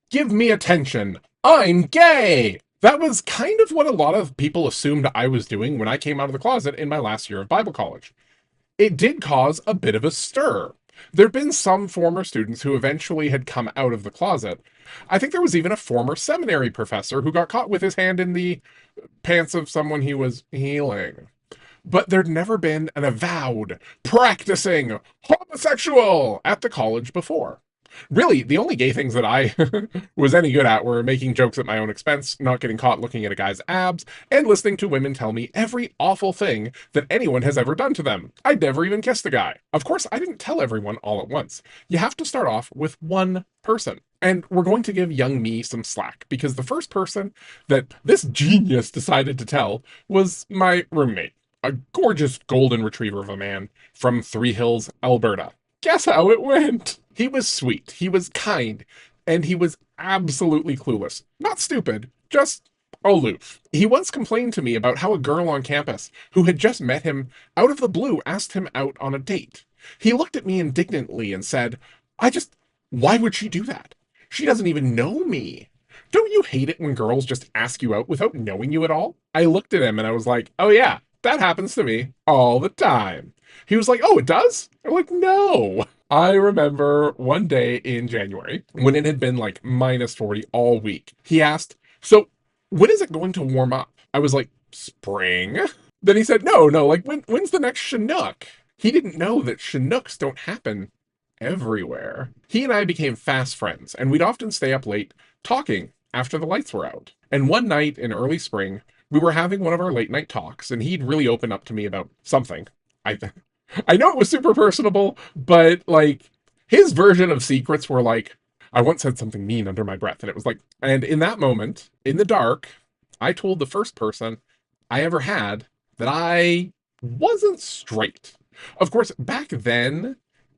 Give me attention. I'm gay. That was kind of what a lot of people assumed I was doing when I came out of the closet in my last year of Bible college. It did cause a bit of a stir. There've been some former students who eventually had come out of the closet. I think there was even a former seminary professor who got caught with his hand in the pants of someone he was healing. But there'd never been an avowed, practicing homosexual at the college before. Really, the only gay things that I was any good at were making jokes at my own expense, not getting caught looking at a guy's abs, and listening to women tell me every awful thing that anyone has ever done to them. I'd never even kissed a guy. Of course, I didn't tell everyone all at once. You have to start off with one person. And we're going to give young me some slack because the first person that this genius decided to tell was my roommate, a gorgeous golden retriever of a man from Three Hills, Alberta. Guess how it went? He was sweet, he was kind, and he was absolutely clueless. Not stupid, just aloof. He once complained to me about how a girl on campus who had just met him out of the blue asked him out on a date. He looked at me indignantly and said, why would she do that? She doesn't even know me. Don't you hate it when girls just ask you out without knowing you at all? I looked at him and I was like, oh yeah, that happens to me all the time. He was like, oh, it does? I'm like, no. I remember one day in January when it had been like minus 40 all week. He asked, so when is it going to warm up? I was like, spring? Then he said, no, like when's the next Chinook? He didn't know that Chinooks don't happen everywhere. He and I became fast friends, and we'd often stay up late talking after the lights were out. And one night in early spring, we were having one of our late night talks, and he'd really opened up to me about something. I I know it was super personable, but like his version of secrets were like, I once said something mean under my breath, and it was like, and in that moment, in the dark, I told the first person I ever had that I wasn't straight. Of course, back then,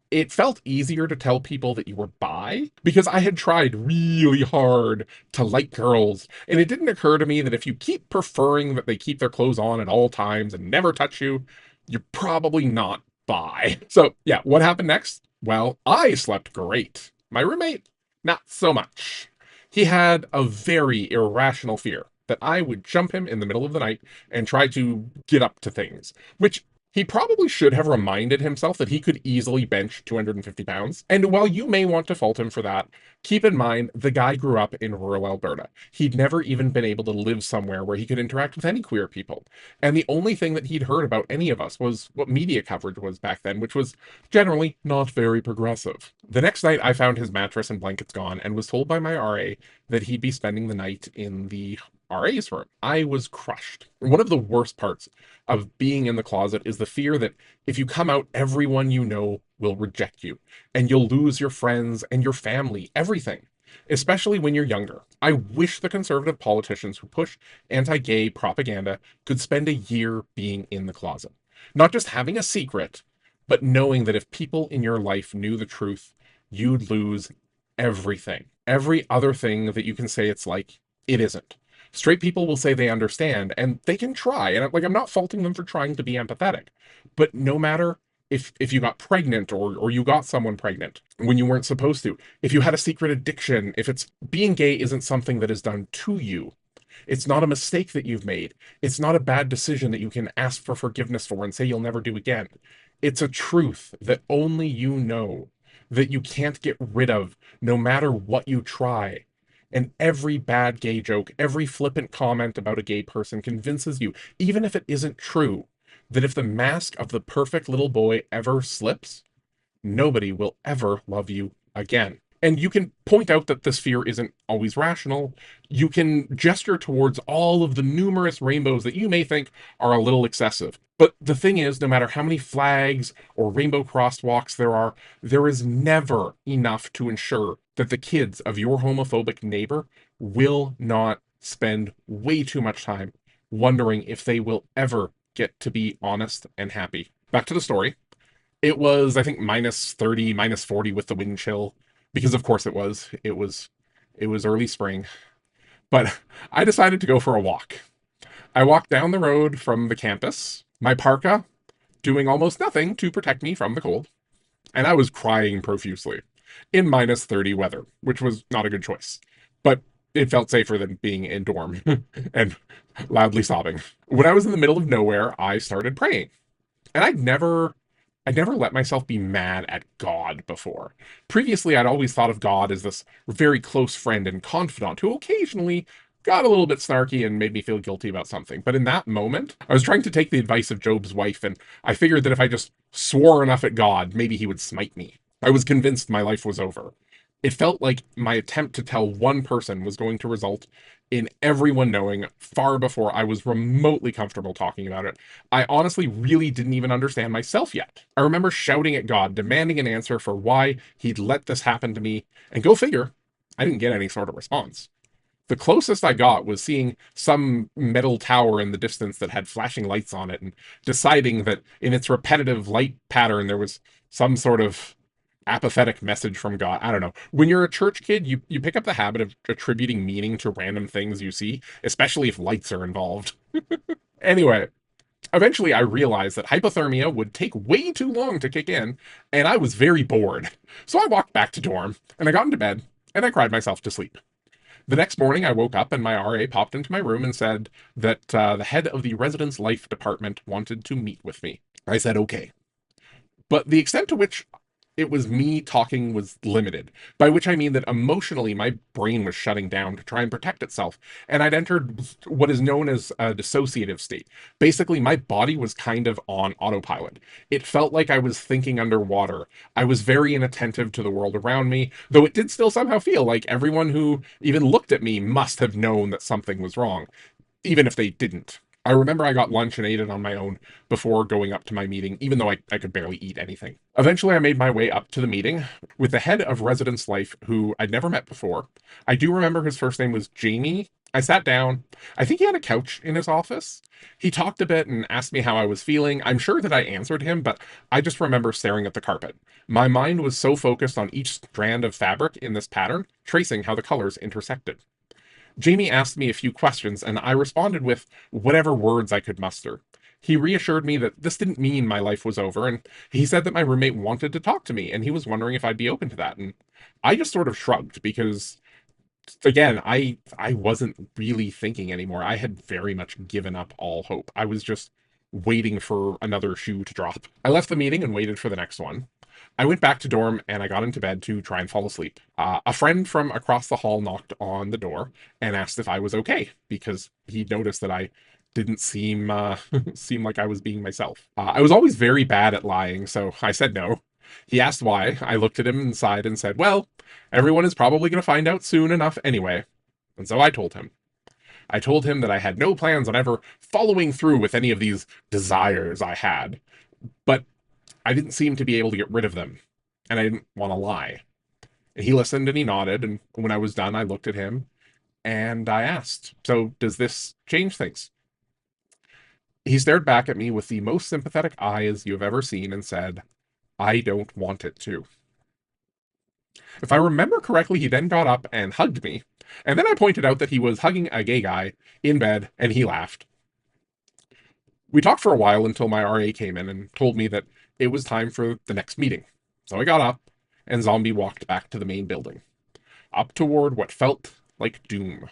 it felt easier to tell people that you were bi because I had tried really hard to like girls. And it didn't occur to me that if you keep preferring that they keep their clothes on at all times and never touch you, you're probably not bi. So, yeah, what happened next? Well, I slept great. My roommate, not so much. He had a very irrational fear that I would jump him in the middle of the night and try to get up to things, which he probably should have reminded himself that he could easily bench 250 pounds. And while you may want to fault him for that, keep in mind the guy grew up in rural Alberta. He'd never even been able to live somewhere where he could interact with any queer people. And the only thing that he'd heard about any of us was what media coverage was back then, which was generally not very progressive. The next night, I found his mattress and blankets gone and was told by my RA that he'd be spending the night in the RA's room. I was crushed. One of the worst parts of being in the closet is the fear that if you come out, everyone you know will reject you and you'll lose your friends and your family, everything, especially when you're younger. I wish the conservative politicians who push anti gay propaganda could spend a year being in the closet, not just having a secret, but knowing that if people in your life knew the truth, you'd lose everything. Every other thing that you can say it's like, it isn't. Straight people will say they understand and they can try. And like I'm not faulting them for trying to be empathetic. But no matter if you got pregnant or you got someone pregnant when you weren't supposed to, if you had a secret addiction, if it's being gay isn't something that is done to you. It's not a mistake that you've made. It's not a bad decision that you can ask for forgiveness for and say you'll never do again. It's a truth that only you know, that you can't get rid of no matter what you try. And every bad gay joke, every flippant comment about a gay person convinces you, even if it isn't true, that if the mask of the perfect little boy ever slips, nobody will ever love you again. And you can point out that this fear isn't always rational. You can gesture towards all of the numerous rainbows that you may think are a little excessive. But the thing is, no matter how many flags or rainbow crosswalks there are, there is never enough to ensure that the kids of your homophobic neighbor will not spend way too much time wondering if they will ever get to be honest and happy. Back to the story. It was, I think, minus 30, minus 40 with the wind chill, because of course it was. It was early spring. But I decided to go for a walk. I walked down the road from the campus, my parka doing almost nothing to protect me from the cold, and I was crying profusely in minus 30 weather, which was not a good choice. It felt safer than being in dorm and loudly sobbing. When I was in the middle of nowhere, I started praying. And I'd never let myself be mad at God before. Previously, I'd always thought of God as this very close friend and confidant who occasionally got a little bit snarky and made me feel guilty about something. But in that moment, I was trying to take the advice of Job's wife, and I figured that if I just swore enough at God, maybe he would smite me. I was convinced my life was over. It felt like my attempt to tell one person was going to result in everyone knowing far before I was remotely comfortable talking about it. I honestly really didn't even understand myself yet. I remember shouting at God, demanding an answer for why he'd let this happen to me, and go figure, I didn't get any sort of response. The closest I got was seeing some metal tower in the distance that had flashing lights on it and deciding that in its repetitive light pattern there was some sort of apathetic message from God. I don't know. When you're a church kid, you pick up the habit of attributing meaning to random things you see, especially if lights are involved. Anyway, eventually I realized that hypothermia would take way too long to kick in, and I was very bored. So I walked back to dorm, and I got into bed, and I cried myself to sleep. The next morning, I woke up and my RA popped into my room and said that the head of the residence life department wanted to meet with me. I said, okay. But the extent to which it was me talking was limited, by which I mean that emotionally my brain was shutting down to try and protect itself, and I'd entered what is known as a dissociative state. Basically, my body was kind of on autopilot. It felt like I was thinking underwater. I was very inattentive to the world around me, though it did still somehow feel like everyone who even looked at me must have known that something was wrong, even if they didn't. I remember I got lunch and ate it on my own before going up to my meeting, even though I could barely eat anything. Eventually, I made my way up to the meeting with the head of residence life, who I'd never met before. I do remember his first name was Jamie. I sat down. I think he had a couch in his office. He talked a bit and asked me how I was feeling. I'm sure that I answered him, but I just remember staring at the carpet. My mind was so focused on each strand of fabric in this pattern, tracing how the colors intersected. Jamie asked me a few questions, and I responded with whatever words I could muster. He reassured me that this didn't mean my life was over, and he said that my roommate wanted to talk to me, and he was wondering if I'd be open to that. And I just sort of shrugged because, again, I wasn't really thinking anymore. I had very much given up all hope. I was just waiting for another shoe to drop. I left the meeting and waited for the next one. I went back to dorm and I got into bed to try and fall asleep. A friend from across the hall knocked on the door and asked if I was okay because he noticed that I didn't seem seem like I was being myself. I was always very bad at lying, so I said no. He asked why. I looked at him and sighed and said, "Well, everyone is probably going to find out soon enough anyway." And so I told him. I told him that I had no plans on ever following through with any of these desires I had, but I didn't seem to be able to get rid of them, and I didn't want to lie. And he listened and he nodded, and when I was done, I looked at him and I asked, "So, does this change things?" He stared back at me with the most sympathetic eyes you have ever seen and said, "I don't want it to." If I remember correctly, he then got up and hugged me, and then I pointed out that he was hugging a gay guy in bed, and he laughed. We talked for a while until my RA came in and told me that it was time for the next meeting. So I got up, and Zombie walked back to the main building, up toward what felt like doom.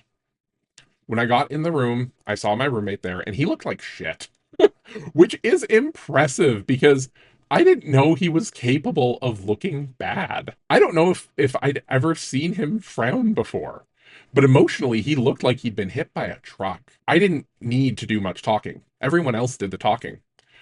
When I got in the room, I saw my roommate there, and he looked like shit, which is impressive because I didn't know he was capable of looking bad. I don't know if I'd ever seen him frown before, but emotionally, he looked like he'd been hit by a truck. I didn't need to do much talking. Everyone else did the talking.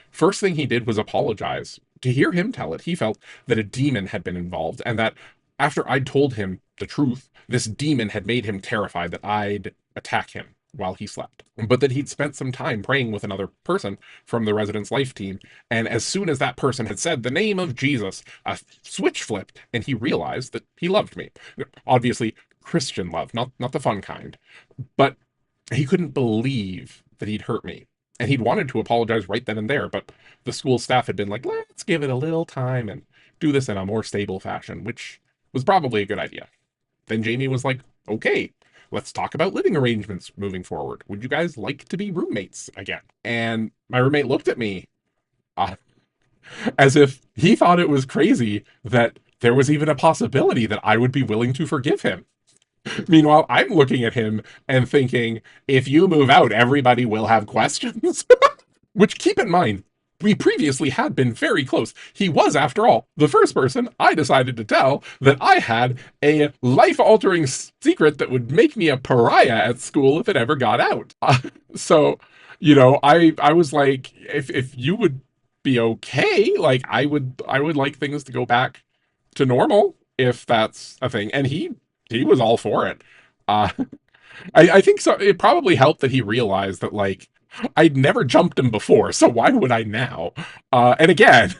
First thing he did was apologize. To hear him tell it, he felt that a demon had been involved, and that after I'd told him the truth, this demon had made him terrified that I'd attack him while he slept. But that he'd spent some time praying with another person from the residence life team, and as soon as that person had said the name of Jesus, a switch flipped, and he realized that he loved me. Obviously, Christian love, not the fun kind. But he couldn't believe that he'd hurt me. And he'd wanted to apologize right then and there, but the school staff had been like, let's give it a little time and do this in a more stable fashion, which was probably a good idea. Then Jamie was like, okay, let's talk about living arrangements moving forward. Would you guys like to be roommates again? And my roommate looked at me uh, as if he thought it was crazy that there was even a possibility that I would be willing to forgive him. Meanwhile, I'm looking at him and thinking, if you move out, everybody will have questions. Which, keep in mind, we previously had been very close. He was, after all, the first person I decided to tell that I had a life altering secret that would make me a pariah at school if it ever got out. So, I was like, if you would be okay, like I would like things to go back to normal if that's a thing. And he was all for it. Uh, I think so. It probably helped that he realized that like I'd never jumped him before, so why would I now? And again,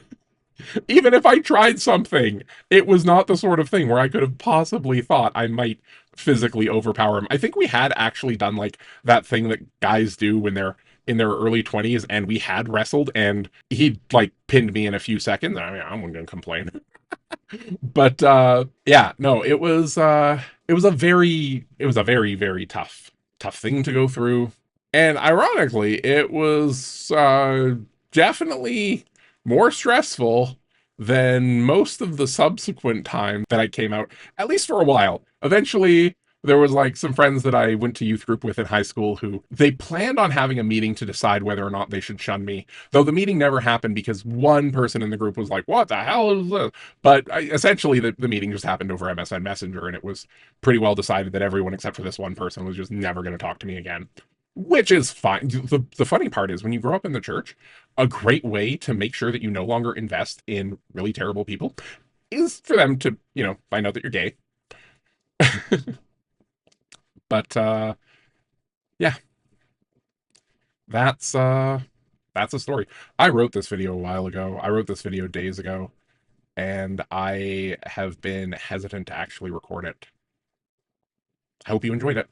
even if I tried something, it was not the sort of thing where I could have possibly thought I might physically overpower him. I think we had actually done like that thing that guys do when they're in their early 20s, and we had wrestled, and he like pinned me in a few seconds. I mean, I'm gonna complain. But yeah, no, it was a very, very tough thing to go through. And ironically, it was definitely more stressful than most of the subsequent time that I came out, at least for a while. Eventually, there was like some friends that I went to youth group with in high school who they planned on having a meeting to decide whether or not they should shun me. Though the meeting never happened because one person in the group was like, "What the hell is this?" But essentially, the meeting just happened over MSN Messenger, and it was pretty well decided that everyone except for this one person was just never going to talk to me again, which is fine. The funny part is when you grow up in the church, a great way to make sure that you no longer invest in really terrible people is for them to, find out that you're gay. But yeah, that's uh that's a story. I wrote this video a while ago. I wrote this video days ago, and I have been hesitant to actually record it. I hope you enjoyed it.